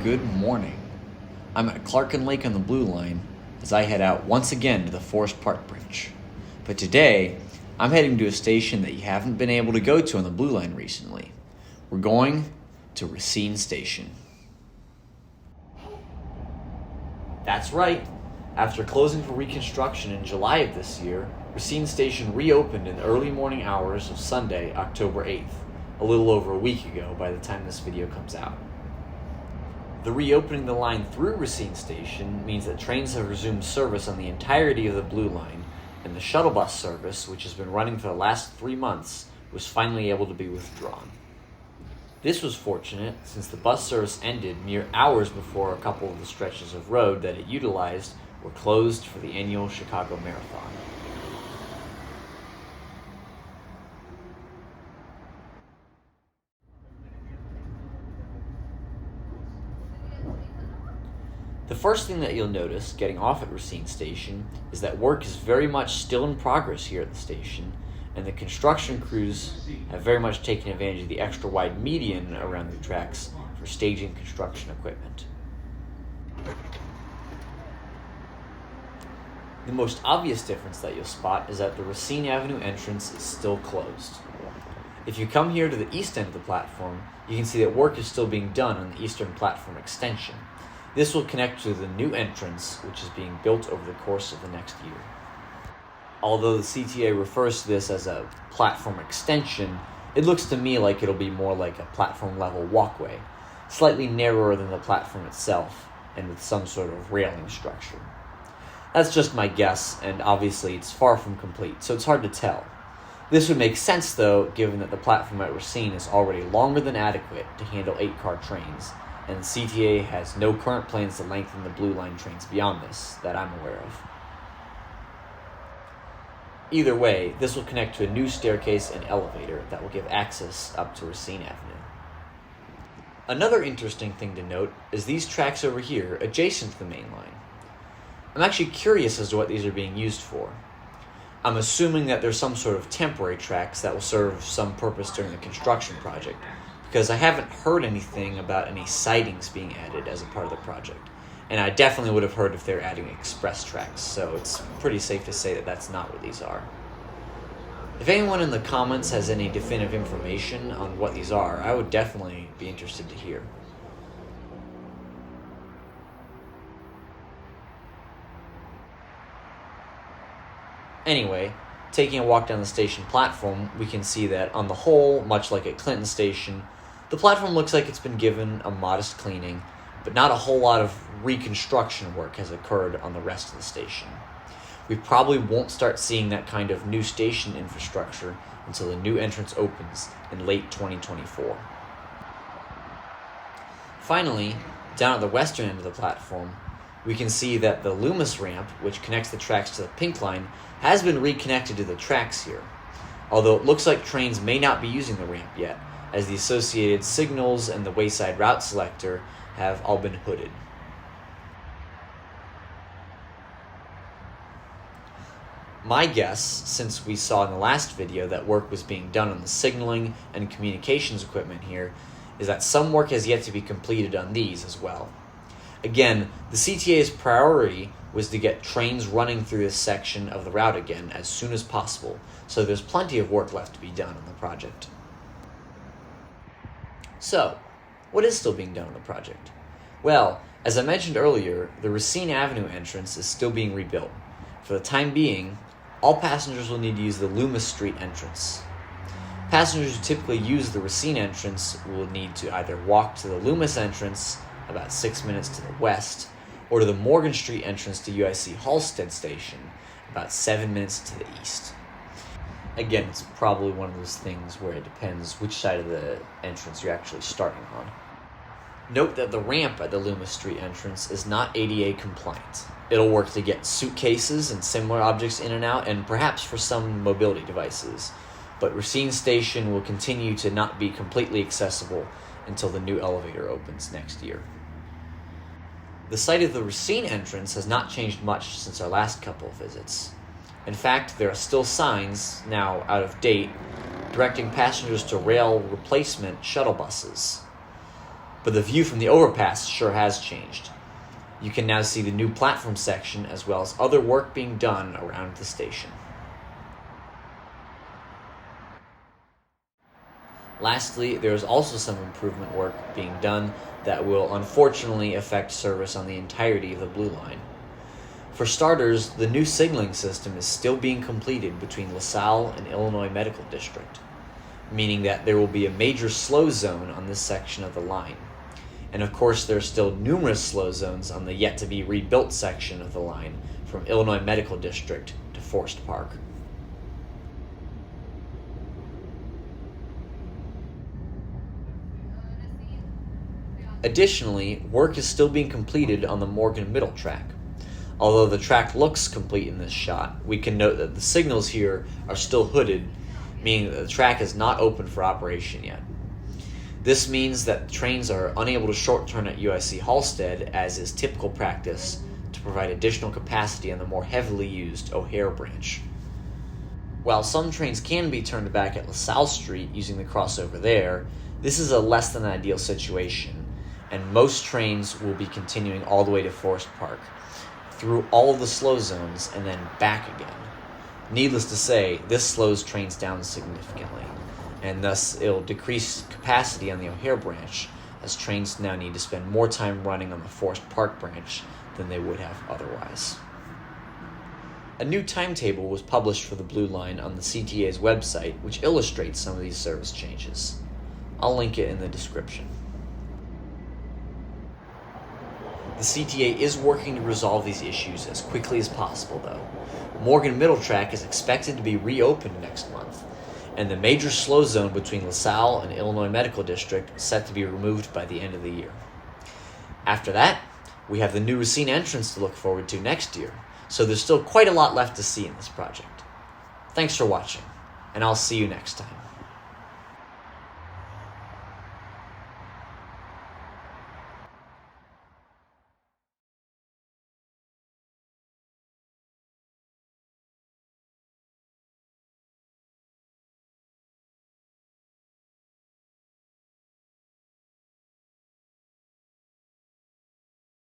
Good morning. I'm at Clark and Lake on the Blue Line as I head out once again to the Forest Park Bridge. But today, I'm heading to a station that you haven't been able to go to on the Blue Line recently. We're going to Racine Station. That's right. After closing for reconstruction in July of this year, Racine Station reopened in the early morning hours of Sunday, October 8th, a little over a week ago by the time this video comes out. The reopening the line through Racine Station means that trains have resumed service on the entirety of the Blue Line, and the shuttle bus service, which has been running for the last 3 months, was finally able to be withdrawn. This was fortunate since the bus service ended mere hours before a couple of the stretches of road that it utilized were closed for the annual Chicago Marathon. The first thing that you'll notice getting off at Racine Station is that work is very much still in progress here at the station, and the construction crews have very much taken advantage of the extra wide median around the tracks for staging construction equipment. The most obvious difference that you'll spot is that the Racine Avenue entrance is still closed. If you come here to the east end of the platform, you can see that work is still being done on the eastern platform extension. This will connect to the new entrance, which is being built over the course of the next year. Although the CTA refers to this as a platform extension, it looks to me like it'll be more like a platform-level walkway, slightly narrower than the platform itself, and with some sort of railing structure. That's just my guess, and obviously it's far from complete, so it's hard to tell. This would make sense, though, given that the platform at Racine is already longer than adequate to handle 8-car trains, and the CTA has no current plans to lengthen the Blue Line trains beyond this, that I'm aware of. Either way, this will connect to a new staircase and elevator that will give access up to Racine Avenue. Another interesting thing to note is these tracks over here adjacent to the main line. I'm actually curious as to what these are being used for. I'm assuming that there's some sort of temporary tracks that will serve some purpose during the construction project, because I haven't heard anything about any sidings being added as a part of the project. And I definitely would have heard if they're adding express tracks, so it's pretty safe to say that that's not what these are. If anyone in the comments has any definitive information on what these are, I would definitely be interested to hear. Anyway, taking a walk down the station platform, we can see that on the whole, much like at Clinton Station, the platform looks like it's been given a modest cleaning, but not a whole lot of reconstruction work has occurred on the rest of the station. We probably won't start seeing that kind of new station infrastructure until the new entrance opens in late 2024. Finally, down at the western end of the platform, we can see that the Loomis ramp, which connects the tracks to the Pink Line, has been reconnected to the tracks here, although it looks like trains may not be using the ramp yet, as the associated signals and the wayside route selector have all been hooded. My guess, since we saw in the last video that work was being done on the signaling and communications equipment here, is that some work has yet to be completed on these as well. Again, the CTA's priority was to get trains running through this section of the route again as soon as possible, so there's plenty of work left to be done on the project. So, what is still being done on the project? Well, as I mentioned earlier, the Racine Avenue entrance is still being rebuilt. For the time being, all passengers will need to use the Loomis Street entrance. Passengers who typically use the Racine entrance will need to either walk to the Loomis entrance, about 6 minutes to the west, or to the Morgan Street entrance to UIC Halstead Station, about 7 minutes to the east. Again, it's probably one of those things where it depends which side of the entrance you're actually starting on. Note that the ramp at the Loomis Street entrance is not ADA compliant. It'll work to get suitcases and similar objects in and out, and perhaps for some mobility devices, but Racine Station will continue to not be completely accessible until the new elevator opens next year. The site of the Racine entrance has not changed much since our last couple of visits. In fact, there are still signs, now out of date, directing passengers to rail replacement shuttle buses. but the view from the overpass sure has changed. You can now see the new platform section as well as other work being done around the station. Lastly, there is also some improvement work being done that will unfortunately affect service on the entirety of the Blue Line. For starters, the new signaling system is still being completed between LaSalle and Illinois Medical District, meaning that there will be a major slow zone on this section of the line. And of course, there are still numerous slow zones on the yet-to-be rebuilt section of the line from Illinois Medical District to Forest Park. Additionally, work is still being completed on the Morgan Middle track. Although the track looks complete in this shot, we can note that the signals here are still hooded, meaning that the track is not open for operation yet. This means that trains are unable to short turn at UIC Halstead, as is typical practice, to provide additional capacity on the more heavily used O'Hare branch. While some trains can be turned back at LaSalle Street using the crossover there, this is a less than ideal situation, and most trains will be continuing all the way to Forest Park, through all of the slow zones and then back again. Needless to say, this slows trains down significantly, and thus it'll decrease capacity on the O'Hare branch, as trains now need to spend more time running on the Forest Park branch than they would have otherwise. A new timetable was published for the Blue Line on the CTA's website, which illustrates some of these service changes. I'll link it in the description. The CTA is working to resolve these issues as quickly as possible, though. Morgan Middle Track is expected to be reopened next month, and the major slow zone between LaSalle and Illinois Medical District set to be removed by the end of the year. After that, we have the new Racine entrance to look forward to next year, so there's still quite a lot left to see in this project. Thanks for watching, and I'll see you next time.